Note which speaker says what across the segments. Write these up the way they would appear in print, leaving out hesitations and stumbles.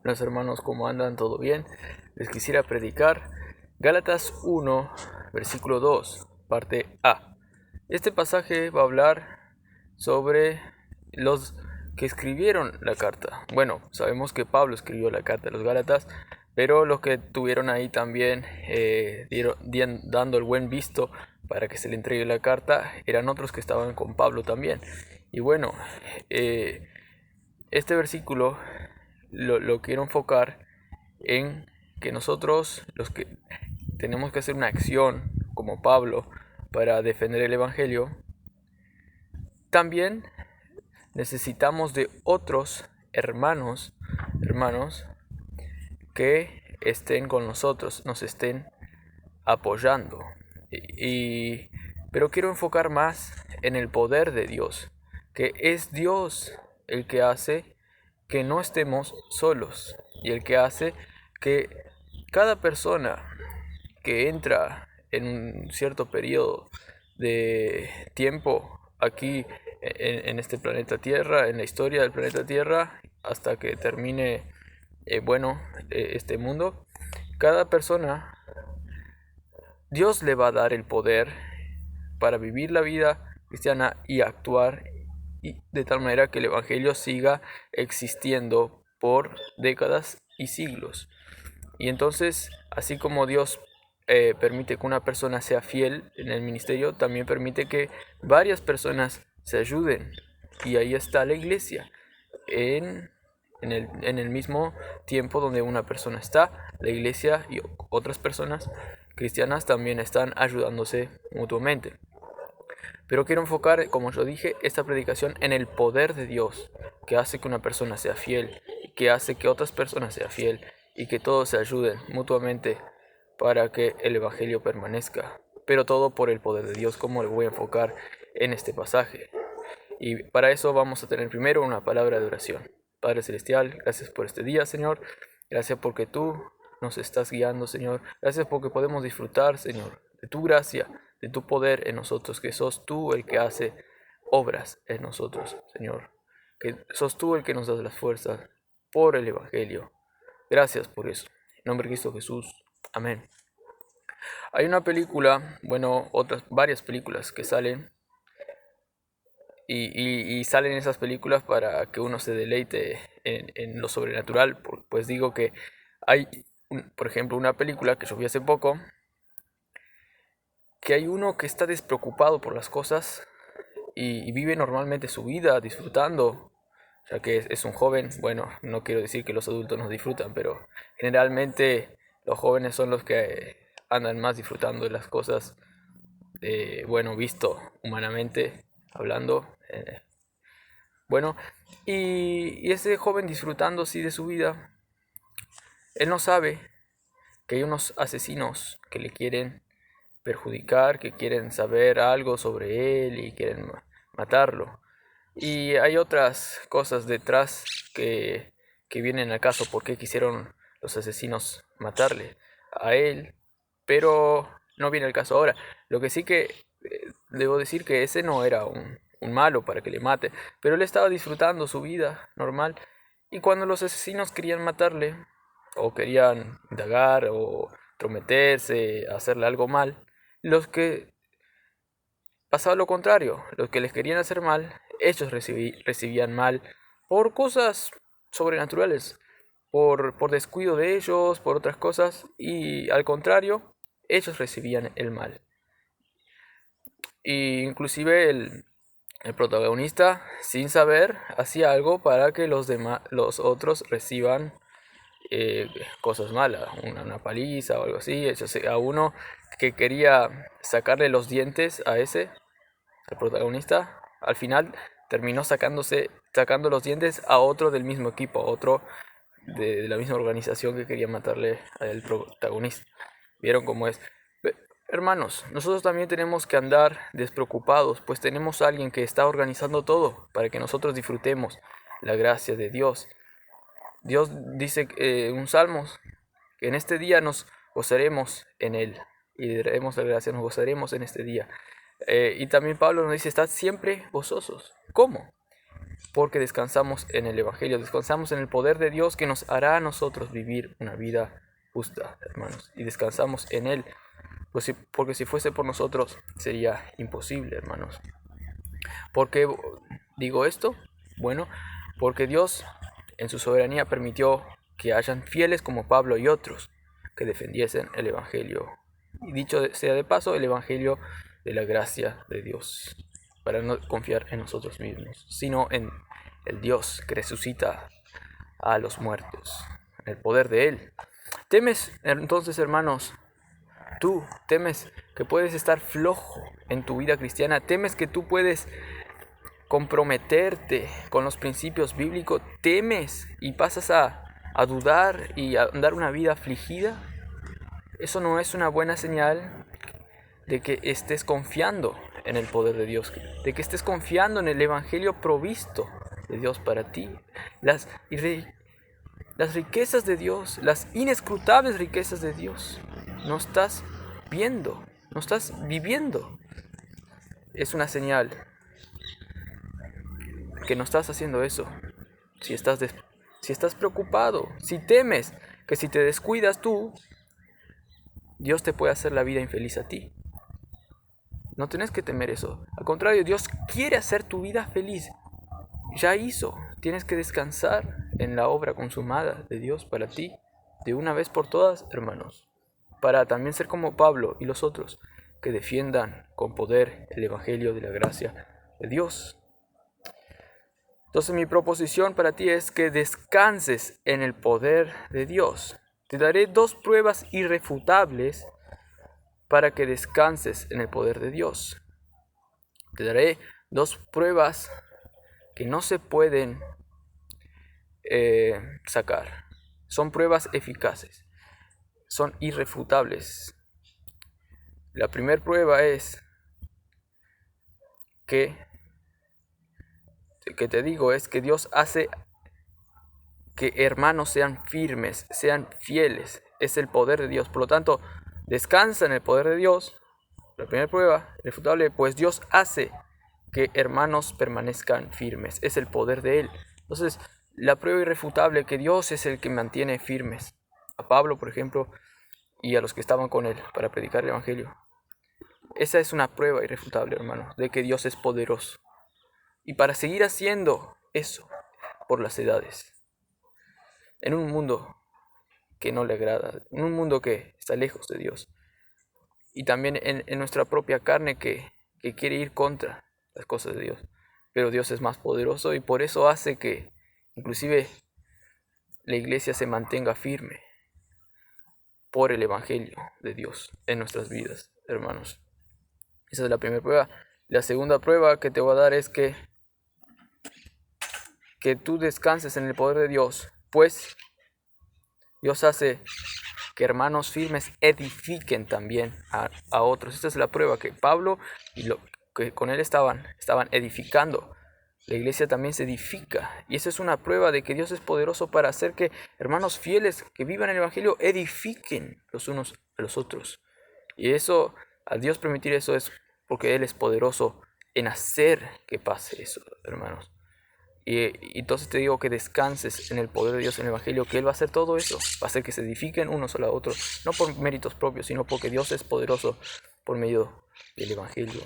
Speaker 1: Buenos hermanos, ¿cómo andan? ¿Todo bien? Les quisiera predicar Gálatas 1, versículo 2, parte A. Este pasaje va a hablar sobre los que escribieron la carta. Bueno, sabemos que Pablo escribió la carta a los Gálatas, pero los que tuvieron ahí también dando el buen visto para que se le entregue la carta eran otros que estaban con Pablo también. Y bueno, este versículo lo quiero enfocar en que nosotros, los que tenemos que hacer una acción como Pablo para defender el Evangelio, también necesitamos de otros hermanos que estén con nosotros, nos estén apoyando. Pero quiero enfocar más en el poder de Dios, que es Dios el que hace que no estemos solos y el que hace que cada persona que entra en un cierto periodo de tiempo aquí en este planeta Tierra, en la historia del planeta Tierra, hasta que termine, este mundo, cada persona, Dios le va a dar el poder para vivir la vida cristiana y actuar de tal manera que el Evangelio siga existiendo por décadas y siglos. Y entonces, así como Dios permite que una persona sea fiel en el ministerio, también permite que varias personas se ayuden. Y ahí está la iglesia, en el mismo tiempo donde una persona está, la iglesia y otras personas cristianas también están ayudándose mutuamente. Pero quiero enfocar, como yo dije, esta predicación en el poder de Dios, que hace que una persona sea fiel, que hace que otras personas sean fiel y que todos se ayuden mutuamente para que el Evangelio permanezca. Pero todo por el poder de Dios, como lo voy a enfocar en este pasaje. Y para eso vamos a tener primero una palabra de oración. Padre Celestial, gracias por este día, Señor. Gracias porque tú nos estás guiando, Señor. Gracias porque podemos disfrutar, Señor, de tu gracia, de tu poder en nosotros, que sos tú el que hace obras en nosotros, Señor. Que sos tú el que nos das las fuerzas por el Evangelio. Gracias por eso. En nombre de Cristo Jesús. Amén. Hay una película, bueno, otras varias películas que salen y salen esas películas para que uno se deleite en lo sobrenatural. Pues digo que hay, por ejemplo, una película que yo vi hace poco, que hay uno que está despreocupado por las cosas y vive normalmente su vida disfrutando, ya que es un joven. Bueno, no quiero decir que los adultos no disfrutan, pero generalmente los jóvenes son los que andan más disfrutando de las cosas, bueno, visto humanamente hablando. Bueno, y ese joven disfrutando así de su vida, él no sabe que hay unos asesinos que le quieren perjudicar, que quieren saber algo sobre él y quieren matarlo. Y hay otras cosas detrás que vienen al caso, por qué quisieron los asesinos matarle a él, pero no viene el caso ahora. Lo que sí que debo decir que ese no era un malo para que le mate, pero él estaba disfrutando su vida normal y cuando los asesinos querían matarle o querían indagar o entrometerse, hacerle algo mal, los que pasaba lo contrario, los que les querían hacer mal, ellos recibían mal por cosas sobrenaturales, por descuido de ellos, por otras cosas, y al contrario, ellos recibían el mal. Y inclusive el protagonista, sin saber, hacía algo para que los otros reciban cosas malas, una paliza o algo así. A uno que quería sacarle los dientes a ese, el protagonista, al final terminó sacando los dientes a otro del mismo equipo, a otro de la misma organización que quería matarle al protagonista. ¿Vieron cómo es? Hermanos, nosotros también tenemos que andar despreocupados, pues tenemos a alguien que está organizando todo para que nosotros disfrutemos la gracia de Dios. Dios dice en un Salmos que en este día nos gozaremos en él y le daremos la gracia, nos gozaremos en este día. Y también Pablo nos dice, estad siempre gozosos. ¿Cómo? porque descansamos en el Evangelio, descansamos en el poder de Dios que nos hará a nosotros vivir una vida justa, hermanos, y descansamos en Él, porque si fuese por nosotros sería imposible, hermanos. ¿Por qué digo esto? Bueno, porque Dios en su soberanía permitió que hayan fieles como Pablo y otros que defendiesen el Evangelio. Y dicho sea de paso, el Evangelio de la gracia de Dios, para no confiar en nosotros mismos, sino en el Dios que resucita a los muertos, en el poder de Él. ¿Temes entonces, hermanos? Tú temes que puedes estar flojo en tu vida cristiana, temes que tú puedes comprometerte con los principios bíblicos, temes y pasas a dudar y a andar una vida afligida. Eso no es una buena señal de que estés confiando en el poder de Dios, de que estés confiando en el Evangelio provisto de Dios para ti. Las riquezas de Dios, las inescrutables riquezas de Dios, no estás viendo, no estás viviendo. Es una señal que no estás haciendo eso. Si estás preocupado, si temes que si te descuidas tú, Dios te puede hacer la vida infeliz a ti. No tienes que temer eso. Al contrario, Dios quiere hacer tu vida feliz. Ya hizo. Tienes que descansar en la obra consumada de Dios para ti, de una vez por todas, hermanos. Para también ser como Pablo y los otros, que defiendan con poder el Evangelio de la gracia de Dios. Entonces mi proposición para ti es que descanses en el poder de Dios. Te daré 2 pruebas irrefutables para que descanses en el poder de Dios. Te daré 2 pruebas que no se pueden sacar. Son pruebas eficaces. Son irrefutables. La primera prueba es que te digo es que Dios hace que hermanos sean firmes, sean fieles. Es el poder de Dios. Por lo tanto, descansa en el poder de Dios. La primera prueba, irrefutable, pues Dios hace que hermanos permanezcan firmes. Es el poder de Él. Entonces, la prueba irrefutable que Dios es el que mantiene firmes. A Pablo, por ejemplo, y a los que estaban con él para predicar el Evangelio. Esa es una prueba irrefutable, hermanos, de que Dios es poderoso. Y para seguir haciendo eso por las edades, en un mundo que no le agrada, en un mundo que está lejos de Dios, y también en nuestra propia carne que quiere ir contra las cosas de Dios. Pero Dios es más poderoso y por eso hace que inclusive la iglesia se mantenga firme por el Evangelio de Dios en nuestras vidas, hermanos. Esa es la primera prueba. La segunda prueba que te voy a dar es que tú descanses en el poder de Dios, pues Dios hace que hermanos firmes edifiquen también a otros. Esta es la prueba, que Pablo y lo que con él estaban edificando. La iglesia también se edifica. Y esa es una prueba de que Dios es poderoso para hacer que hermanos fieles que vivan el Evangelio edifiquen los unos a los otros. Y eso, al Dios permitir eso, es porque Él es poderoso en hacer que pase eso, hermanos. Y entonces te digo que descanses en el poder de Dios en el Evangelio, que Él va a hacer todo eso, va a hacer que se edifiquen unos a los otros, no por méritos propios, sino porque Dios es poderoso por medio del Evangelio.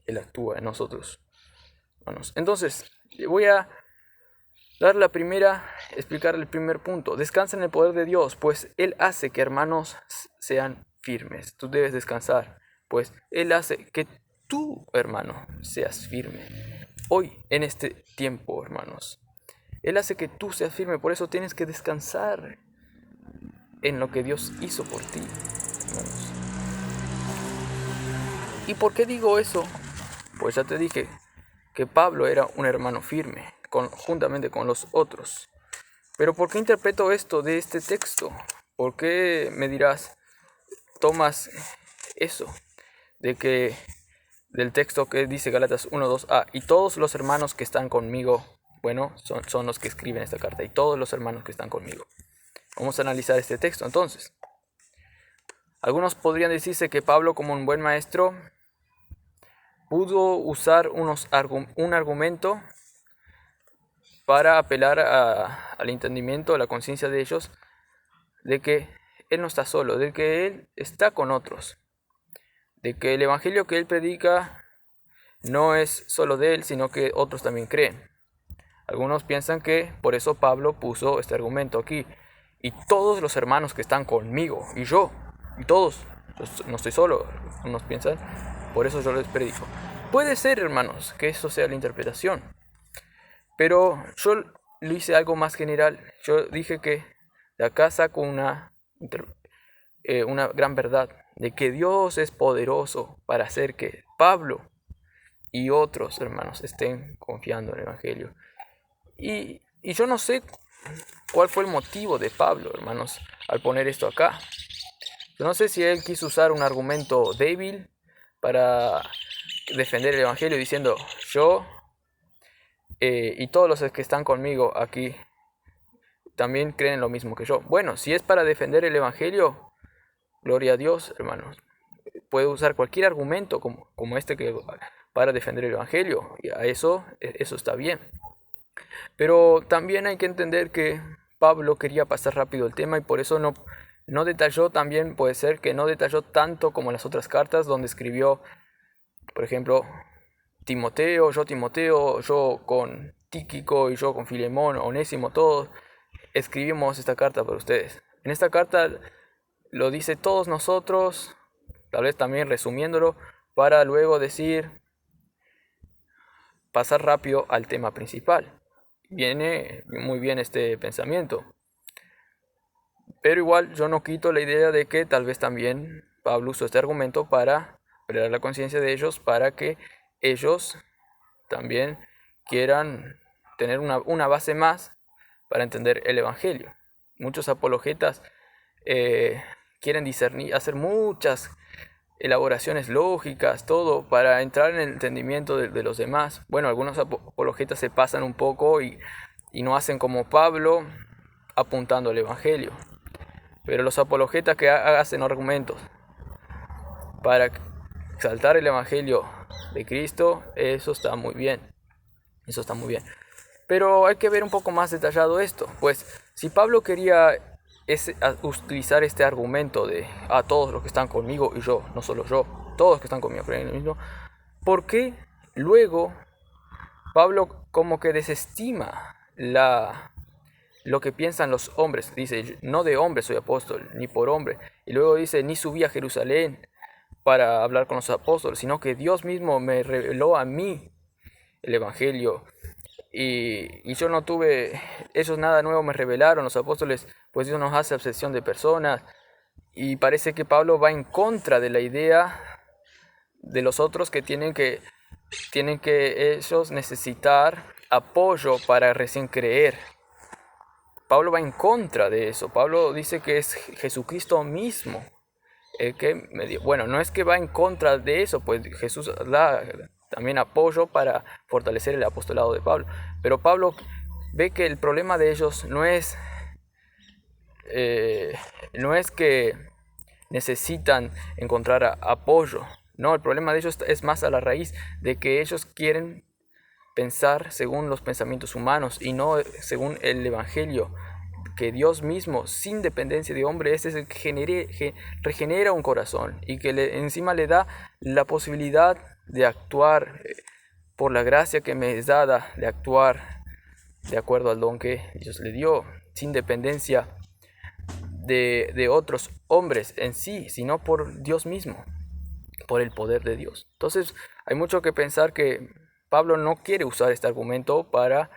Speaker 1: Él actúa en nosotros, hermanos. Entonces, voy a explicar el primer punto. Descansa en el poder de Dios, pues Él hace que hermanos sean firmes. Tú debes descansar, pues Él hace que tú, hermano, seas firme. Hoy, en este tiempo, hermanos, Él hace que tú seas firme. Por eso tienes que descansar en lo que Dios hizo por ti, hermanos. ¿Y por qué digo eso? Pues ya te dije que Pablo era un hermano firme, juntamente con los otros. Pero ¿por qué interpreto esto de este texto? ¿Por qué me dirás, tomas eso del texto que dice Gálatas 1:2a, y todos los hermanos que están conmigo, bueno, son los que escriben esta carta, y todos los hermanos que están conmigo? Vamos a analizar este texto entonces. Algunos podrían decirse que Pablo, como un buen maestro, pudo usar un argumento para apelar al entendimiento, a la conciencia de ellos, de que Él no está solo, de que Él está con otros, de que el evangelio que Él predica no es solo de Él, sino que otros también creen. Algunos piensan que por eso Pablo puso este argumento aquí. Y todos los hermanos que están conmigo, y yo, y todos, yo no estoy solo, unos piensan, por eso yo les predico. Puede ser, hermanos, que eso sea la interpretación. Pero yo lo hice algo más general. Yo dije que de acá saco una gran verdad, de que Dios es poderoso para hacer que Pablo y otros hermanos estén confiando en el Evangelio. Y yo no sé cuál fue el motivo de Pablo, hermanos, al poner esto acá. Yo no sé si él quiso usar un argumento débil para defender el Evangelio diciendo, yo y todos los que están conmigo aquí también creen lo mismo que yo. Bueno, si es para defender el Evangelio, gloria a Dios, hermanos. Puede usar cualquier argumento como este que para defender el Evangelio. Y a eso está bien. Pero también hay que entender que Pablo quería pasar rápido el tema y por eso no detalló, también puede ser que no detalló tanto como en las otras cartas donde escribió, por ejemplo, Timoteo, yo con Tíquico y yo con Filemón, Onésimo, todos escribimos esta carta para ustedes. En esta carta lo dice todos nosotros, tal vez también resumiéndolo, para luego pasar rápido al tema principal. Viene muy bien este pensamiento. Pero igual yo no quito la idea de que tal vez también Pablo usó este argumento para pelear la conciencia de ellos, para que ellos también quieran tener una base más para entender el Evangelio. Muchos apologetas quieren discernir, hacer muchas elaboraciones lógicas, todo para entrar en el entendimiento de los demás. Bueno, algunos apologetas se pasan un poco y no hacen como Pablo, apuntando al Evangelio. Pero los apologetas que hacen argumentos para exaltar el Evangelio de Cristo, eso está muy bien. Eso está muy bien. Pero hay que ver un poco más detallado esto. Pues si Pablo quería utilizar este argumento de a todos los que están conmigo y yo, no solo yo, todos los que están conmigo creen lo mismo, ¿por qué luego Pablo como que desestima lo que piensan los hombres? Dice, no de hombre soy apóstol, ni por hombre. Y luego dice, ni subí a Jerusalén para hablar con los apóstoles, sino que Dios mismo me reveló a mí el Evangelio. Y yo no tuve, ellos nada nuevo me revelaron, los apóstoles, pues Dios nos hace obsesión de personas. Y parece que Pablo va en contra de la idea de los otros que tienen que ellos necesitar apoyo para recién creer. Pablo va en contra de eso. Pablo dice que es Jesucristo mismo el que me dio. Bueno, no es que va en contra de eso, pues Jesús da también apoyo para fortalecer el apostolado de Pablo. Pero Pablo ve que el problema de ellos no es que necesitan encontrar apoyo. No, el problema de ellos es más a la raíz de que ellos quieren pensar según los pensamientos humanos y no según el Evangelio, que Dios mismo, sin dependencia de hombre, es el que regenera un corazón y que encima le da la posibilidad de actuar por la gracia que me es dada, de actuar de acuerdo al don que Dios le dio, sin dependencia de otros hombres en sí, sino por Dios mismo, por el poder de Dios. Entonces hay mucho que pensar que Pablo no quiere usar este argumento para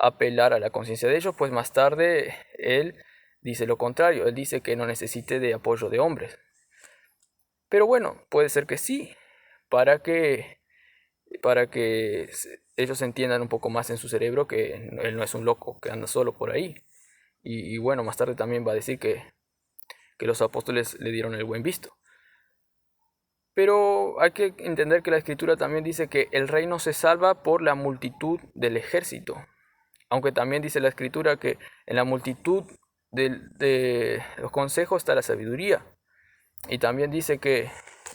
Speaker 1: apelar a la conciencia de ellos, pues más tarde él dice lo contrario, él dice que no necesite de apoyo de hombres. Pero bueno, puede ser que sí, para que ellos entiendan un poco más en su cerebro que él no es un loco que anda solo por ahí. Y bueno, más tarde también va a decir que los apóstoles le dieron el buen visto. Pero hay que entender que la Escritura también dice que el reino se salva por la multitud del ejército. Aunque también dice la Escritura que en la multitud de los consejos está la sabiduría. Y también dice que,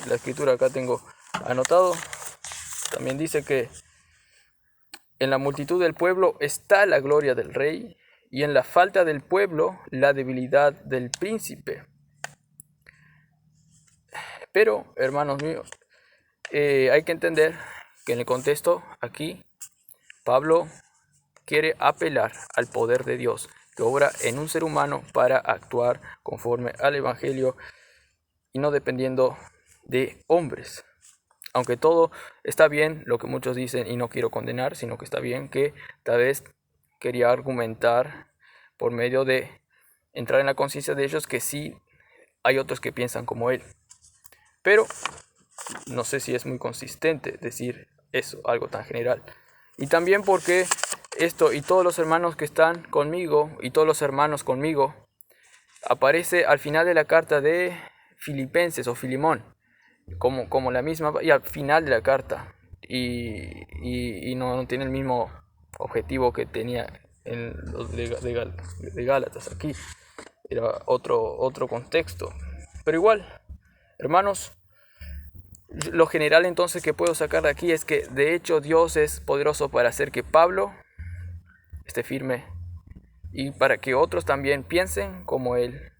Speaker 1: la Escritura acá tengo anotado, también dice que En la multitud del pueblo está la gloria del rey, y en la falta del pueblo la debilidad del príncipe. Pero, hermanos míos, hay que entender que en el contexto aquí, Pablo quiere apelar al poder de Dios que obra en un ser humano para actuar conforme al Evangelio y no dependiendo de hombres. Aunque todo está bien, lo que muchos dicen, y no quiero condenar, sino que está bien, que tal vez quería argumentar por medio de entrar en la conciencia de ellos que sí hay otros que piensan como él. Pero no sé si es muy consistente decir eso, algo tan general. Y también porque esto y todos los hermanos que están conmigo y todos los hermanos conmigo aparece al final de la carta de Filipenses o Filimón, como la misma, y al final de la carta. Y no tiene el mismo objetivo que tenía en los de Gálatas. Aquí era otro contexto. Pero igual, hermanos, lo general entonces que puedo sacar de aquí es que de hecho Dios es poderoso para hacer que Pablo esté firme y para que otros también piensen como él.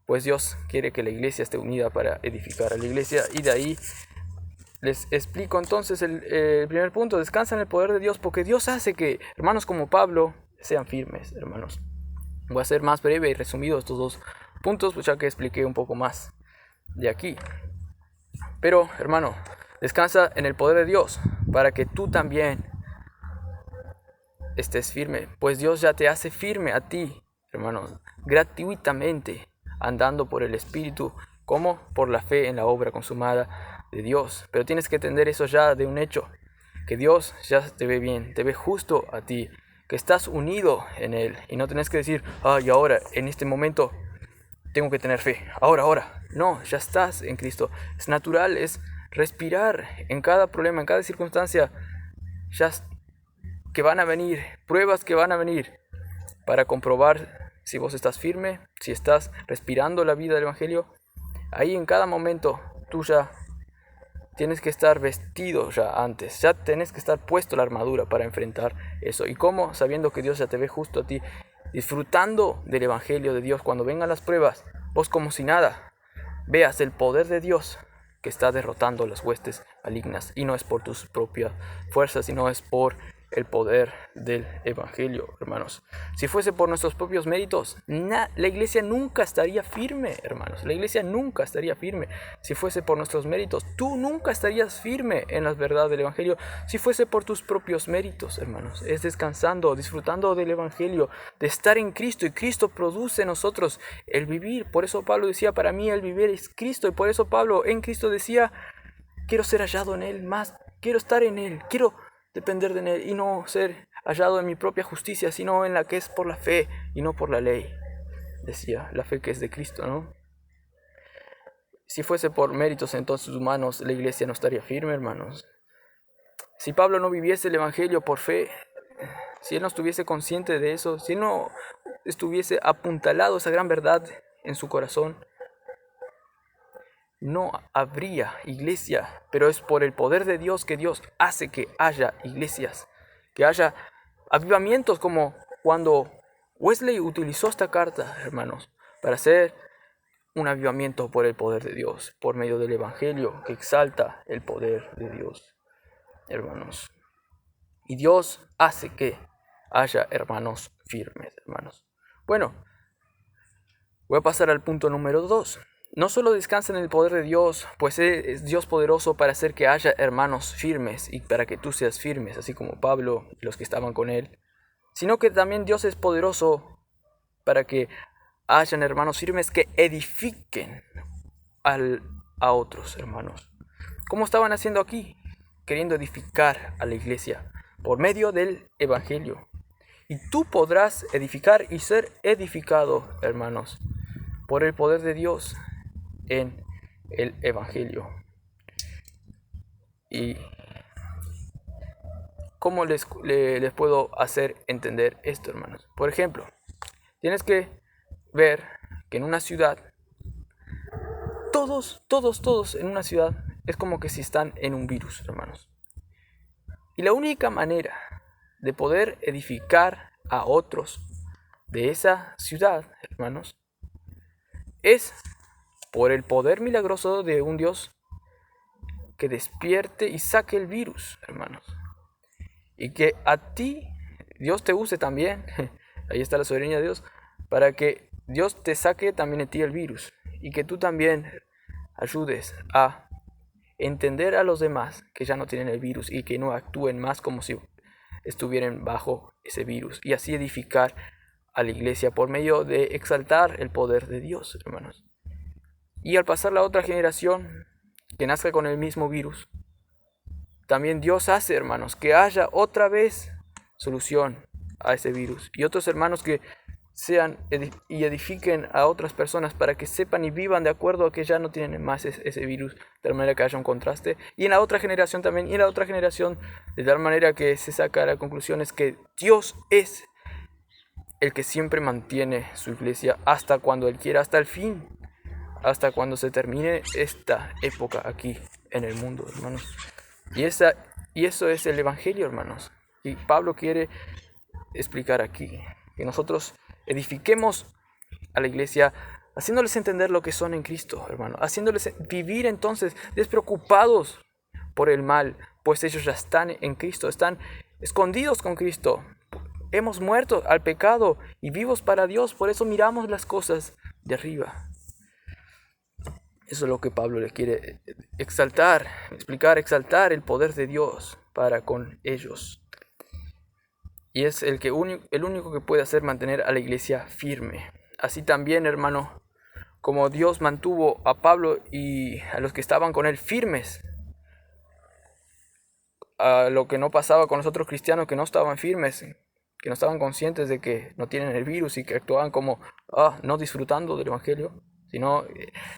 Speaker 1: Pues Dios quiere que la iglesia esté unida para edificar a la iglesia. Y de ahí les explico entonces el primer punto: descansa en el poder de Dios, porque Dios hace que hermanos como Pablo sean firmes, hermanos. Voy a ser más breve y resumido estos dos puntos, pues ya que expliqué un poco más de aquí. Pero, hermano, descansa en el poder de Dios para que tú también estés firme, pues Dios ya te hace firme a ti, hermano, gratuitamente, andando por el Espíritu, como por la fe en la obra consumada de Dios. Pero tienes que entender eso ya de un hecho, que Dios ya te ve bien, te ve justo a ti, que estás unido en Él, y no tenés que decir, y ahora, en este momento, tengo que tener fe, ahora. No, ya estás en Cristo. Es natural, es respirar en cada problema, en cada circunstancia, ya que van a venir, pruebas que van a venir para comprobar si vos estás firme, si estás respirando la vida del Evangelio. Ahí en cada momento tú ya tienes que estar vestido ya antes, ya tienes que estar puesto la armadura para enfrentar eso. ¿Y cómo? Sabiendo que Dios ya te ve justo a ti, disfrutando del Evangelio de Dios. Cuando vengan las pruebas, vos como si nada, veas el poder de Dios que está derrotando las huestes malignas. Y no es por tus propias fuerzas, sino es por el poder del Evangelio, hermanos. Si fuese por nuestros propios méritos, la iglesia nunca estaría firme, hermanos. La iglesia nunca estaría firme. Si fuese por nuestros méritos, tú nunca estarías firme en las verdades del Evangelio. Si fuese por tus propios méritos, hermanos, es descansando, disfrutando del Evangelio, de estar en Cristo, y Cristo produce en nosotros el vivir. Por eso Pablo decía, para mí el vivir es Cristo, y por eso Pablo en Cristo decía, quiero ser hallado en Él más, quiero estar en Él, quiero depender de Él y no ser hallado en mi propia justicia, sino en la que es por la fe y no por la ley. Decía, la fe que es de Cristo, ¿no? Si fuese por méritos entonces humanos, la iglesia no estaría firme, hermanos. Si Pablo no viviese el Evangelio por fe, si él no estuviese consciente de eso, si él no estuviese apuntalado esa gran verdad en su corazón, no habría iglesia. Pero es por el poder de Dios que Dios hace que haya iglesias, que haya avivamientos, como cuando Wesley utilizó esta carta, hermanos, para hacer un avivamiento por el poder de Dios, por medio del Evangelio que exalta el poder de Dios, hermanos. Y Dios hace que haya hermanos firmes, hermanos. Bueno, voy a pasar al punto número 2. No solo descansa en el poder de Dios, pues es Dios poderoso para hacer que haya hermanos firmes y para que tú seas firmes, así como Pablo y los que estaban con él, sino que también Dios es poderoso para que hayan hermanos firmes que edifiquen a otros hermanos. ¿Cómo estaban haciendo aquí? Queriendo edificar a la iglesia por medio del Evangelio. Y tú podrás edificar y ser edificado, hermanos, por el poder de Dios en el Evangelio. ¿Y cómo les puedo hacer entender esto, hermanos? Por ejemplo, tienes que ver que en una ciudad, todos en una ciudad es como que si están en un virus, hermanos. Y la única manera de poder edificar a otros de esa ciudad, hermanos, es por el poder milagroso de un Dios que despierte y saque el virus, hermanos. Y que a ti Dios te use también, ahí está la soberanía de Dios, para que Dios te saque también de ti el virus. Y que tú también ayudes a entender a los demás que ya no tienen el virus y que no actúen más como si estuvieran bajo ese virus. Y así edificar a la iglesia por medio de exaltar el poder de Dios, hermanos. Y al pasar la otra generación que nazca con el mismo virus, también Dios hace, hermanos, que haya otra vez solución a ese virus. Y otros hermanos que sean y edifiquen a otras personas para que sepan y vivan de acuerdo a que ya no tienen más ese virus, de tal manera que haya un contraste. Y en la otra generación también, y en la otra generación, de tal manera que se saca la conclusión es que Dios es el que siempre mantiene su iglesia hasta cuando Él quiera, hasta el fin, hasta cuando se termine esta época aquí en el mundo, hermanos. Y eso es el Evangelio, hermanos. Y Pablo quiere explicar aquí que nosotros edifiquemos a la iglesia haciéndoles entender lo que son en Cristo, hermano, haciéndoles vivir entonces despreocupados por el mal, pues ellos ya están en Cristo, están escondidos con Cristo. Hemos muerto al pecado y vivos para Dios, por eso miramos las cosas de arriba. Eso es lo que Pablo le quiere exaltar, explicar, exaltar el poder de Dios para con ellos. Y es el único que puede hacer mantener a la iglesia firme. Así también, hermano, como Dios mantuvo a Pablo y a los que estaban con él firmes, a lo que no pasaba con los otros cristianos que no estaban firmes, que no estaban conscientes de que no tienen el virus y que actuaban como no disfrutando del evangelio, sino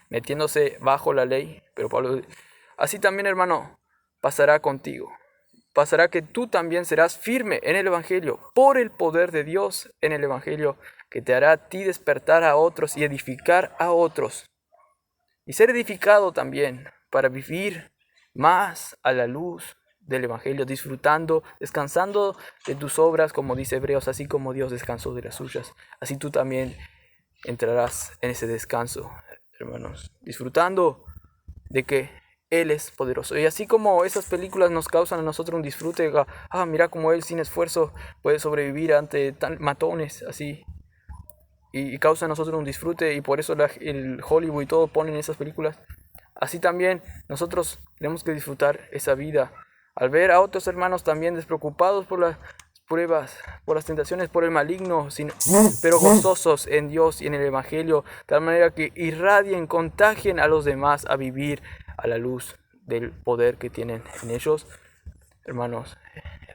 Speaker 1: metiéndose bajo la ley. Pero Pablo, así también, hermano, pasará contigo. Pasará que tú también serás firme en el evangelio por el poder de Dios en el evangelio, que te hará a ti despertar a otros y edificar a otros. Y ser edificado también para vivir más a la luz del evangelio, disfrutando, descansando de tus obras, como dice Hebreos, así como Dios descansó de las suyas. Así tú también entrarás en ese descanso, hermanos, disfrutando de que Él es poderoso. Y así como esas películas nos causan a nosotros un disfrute, mira cómo Él sin esfuerzo puede sobrevivir ante tan matones, así. Y causa a nosotros un disfrute, y por eso el Hollywood y todo ponen esas películas. Así también nosotros tenemos que disfrutar esa vida al ver a otros hermanos también despreocupados por las pruebas, por las tentaciones, por el maligno, pero gozosos en Dios y en el evangelio, de tal manera que irradien, contagien a los demás a vivir a la luz del poder que tienen en ellos. Hermanos,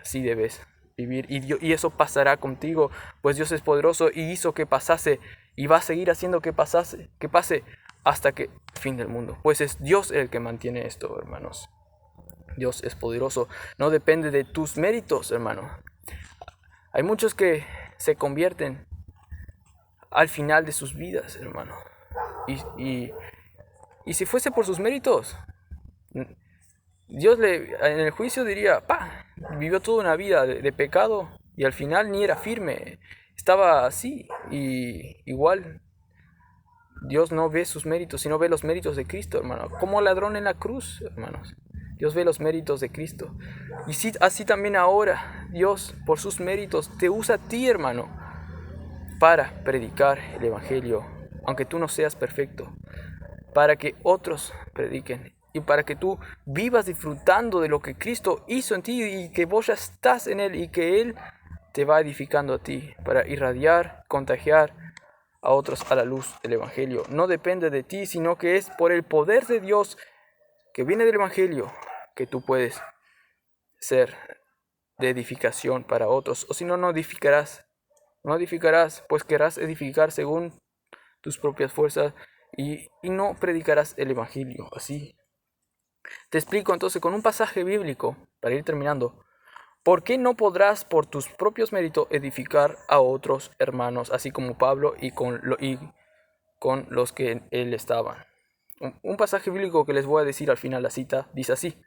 Speaker 1: así debes vivir, y eso pasará contigo, pues Dios es poderoso y hizo que pasase y va a seguir haciendo que pase hasta que fin del mundo, pues es Dios el que mantiene esto, hermanos. Dios es poderoso, no depende de tus méritos, hermano. Hay muchos que se convierten al final de sus vidas, hermano, y si fuese por sus méritos, Dios en el juicio diría, vivió toda una vida de pecado y al final ni era firme, estaba así. Y igual Dios no ve sus méritos, sino ve los méritos de Cristo, hermano. Como ladrón en la cruz, hermanos. Dios ve los méritos de Cristo. Y así también ahora Dios, por sus méritos, te usa a ti, hermano, para predicar el evangelio, aunque tú no seas perfecto, para que otros prediquen y para que tú vivas disfrutando de lo que Cristo hizo en ti y que vos ya estás en Él y que Él te va edificando a ti para irradiar, contagiar a otros a la luz del evangelio. No depende de ti, sino que es por el poder de Dios que viene del evangelio que tú puedes ser de edificación para otros, o si no, no edificarás, pues querrás edificar según tus propias fuerzas y no predicarás el evangelio así. Te explico entonces con un pasaje bíblico, para ir terminando, ¿por qué no podrás por tus propios méritos edificar a otros hermanos, así como Pablo y con los que en él estaban? Un pasaje bíblico que les voy a decir al final, la cita, dice así: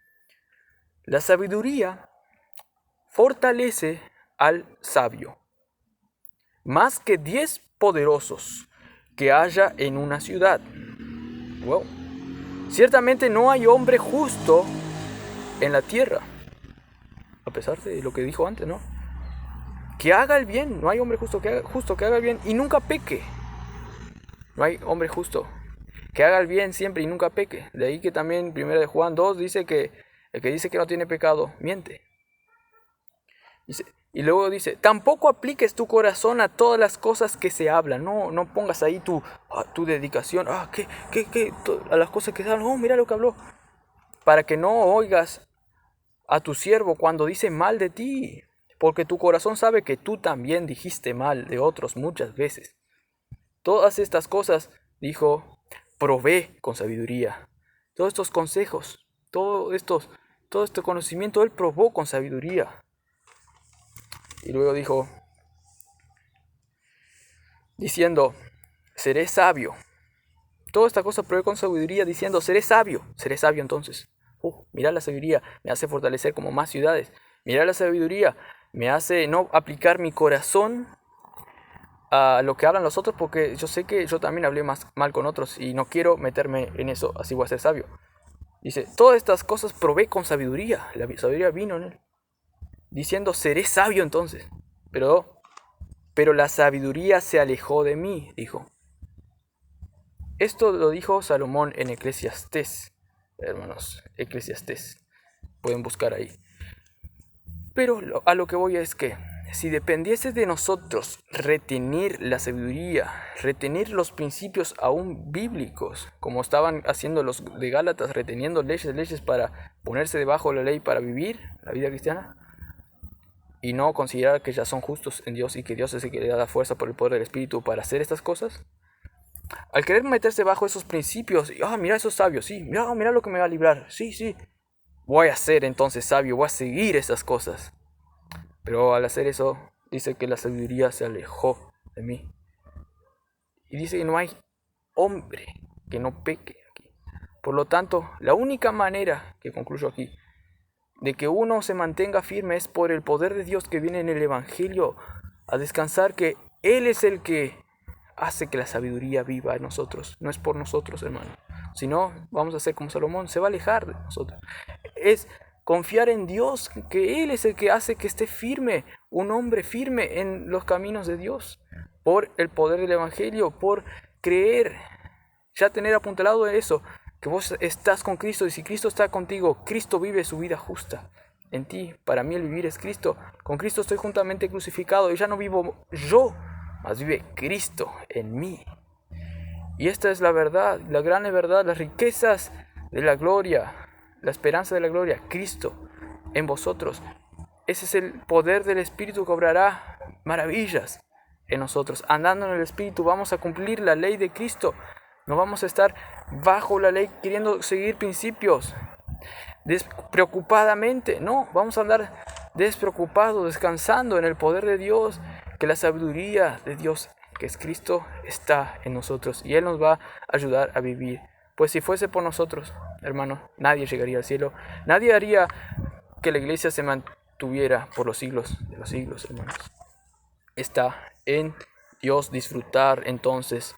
Speaker 1: la sabiduría fortalece al sabio, más que 10 poderosos que haya en una ciudad. Wow. Ciertamente no hay hombre justo en la tierra, a pesar de lo que dijo antes, ¿no? Que haga el bien, no hay hombre justo que haga el bien y nunca peque. No hay hombre justo que haga el bien siempre y nunca peque. De ahí que también 1 de Juan 2 dice que el que dice que no tiene pecado, miente. Y luego dice, tampoco apliques tu corazón a todas las cosas que se hablan. No pongas ahí tu dedicación. A las cosas que se hablan. Oh, mira lo que habló. Para que no oigas a tu siervo cuando dice mal de ti. Porque tu corazón sabe que tú también dijiste mal de otros muchas veces. Todas estas cosas, dijo, probé con sabiduría. Todos estos consejos, todo este conocimiento, él probó con sabiduría. Y luego dijo, diciendo, seré sabio. Toda esta cosa probé con sabiduría, diciendo, seré sabio entonces. Mira la sabiduría, me hace fortalecer como más ciudades. Mira la sabiduría, me hace no aplicar mi corazón a lo que hablan los otros, porque yo sé que yo también hablé mal con otros y no quiero meterme en eso, así voy a ser sabio. Dice, todas estas cosas probé con sabiduría, la sabiduría vino en él, diciendo, seré sabio entonces. Pero la sabiduría se alejó de mí, dijo. Esto lo dijo Salomón en Eclesiastés, hermanos, Eclesiastés, pueden buscar ahí. Pero a lo que voy es que si dependiese de nosotros retener la sabiduría, retener los principios aún bíblicos, como estaban haciendo los de Gálatas, reteniendo leyes para ponerse debajo de la ley para vivir la vida cristiana, y no considerar que ya son justos en Dios y que Dios es el que le da la fuerza por el poder del Espíritu para hacer estas cosas, al querer meterse bajo esos principios, mira esos sabios, sí, mira lo que me va a librar, sí, voy a ser entonces sabio, voy a seguir esas cosas. Pero al hacer eso, dice que la sabiduría se alejó de mí. Y dice que no hay hombre que no peque aquí. Por lo tanto, la única manera, que concluyo aquí, de que uno se mantenga firme es por el poder de Dios que viene en el Evangelio, a descansar que Él es el que hace que la sabiduría viva en nosotros. No es por nosotros, hermano. Si no, vamos a ser como Salomón, se va a alejar de nosotros. Es confiar en Dios, que Él es el que hace que esté firme, un hombre firme en los caminos de Dios, por el poder del Evangelio, por creer, ya tener apuntalado eso, que vos estás con Cristo y si Cristo está contigo, Cristo vive su vida justa en ti. Para mí el vivir es Cristo, con Cristo estoy juntamente crucificado y ya no vivo yo, mas vive Cristo en mí. Y esta es la verdad, la gran verdad, las riquezas de la gloria, la esperanza de la gloria, Cristo en vosotros. Ese es el poder del Espíritu que obrará maravillas en nosotros. Andando en el Espíritu vamos a cumplir la ley de Cristo. No vamos a estar bajo la ley queriendo seguir principios despreocupadamente. No, vamos a andar despreocupados, descansando en el poder de Dios, que la sabiduría de Dios, que es Cristo, está en nosotros y Él nos va a ayudar a vivir. Pues si fuese por nosotros, hermano, nadie llegaría al cielo. Nadie haría que la iglesia se mantuviera por los siglos de los siglos, hermanos. Está en Dios disfrutar entonces.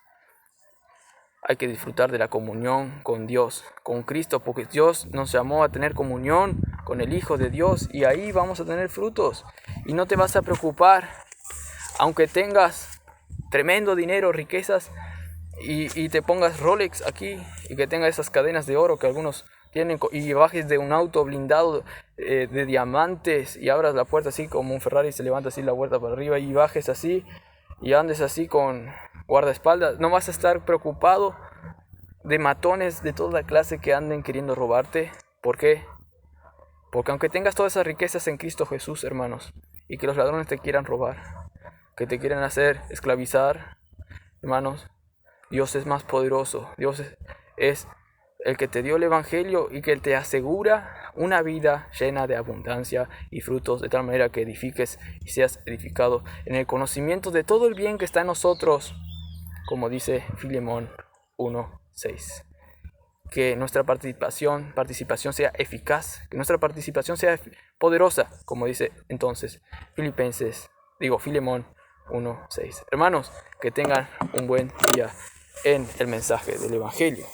Speaker 1: Hay que disfrutar de la comunión con Dios, con Cristo, porque Dios nos llamó a tener comunión con el Hijo de Dios y ahí vamos a tener frutos. Y no te vas a preocupar, aunque tengas tremendo dinero, riquezas, y te pongas Rolex aquí y que tengas esas cadenas de oro que algunos tienen y bajes de un auto blindado de diamantes y abras la puerta así como un Ferrari, se levanta así la puerta para arriba y bajes así y andes así con guardaespaldas. No vas a estar preocupado de matones de toda clase que anden queriendo robarte. ¿Por qué? Porque aunque tengas todas esas riquezas en Cristo Jesús, hermanos, y que los ladrones te quieran robar, que te quieran hacer esclavizar, hermanos, Dios es más poderoso. Dios es el que te dio el Evangelio y que te asegura una vida llena de abundancia y frutos, de tal manera que edifiques y seas edificado en el conocimiento de todo el bien que está en nosotros, como dice Filemón 1:6. que nuestra participación sea eficaz, que nuestra participación sea poderosa, como dice entonces Filemón 1:6. Hermanos, que tengan un buen día en el mensaje del Evangelio.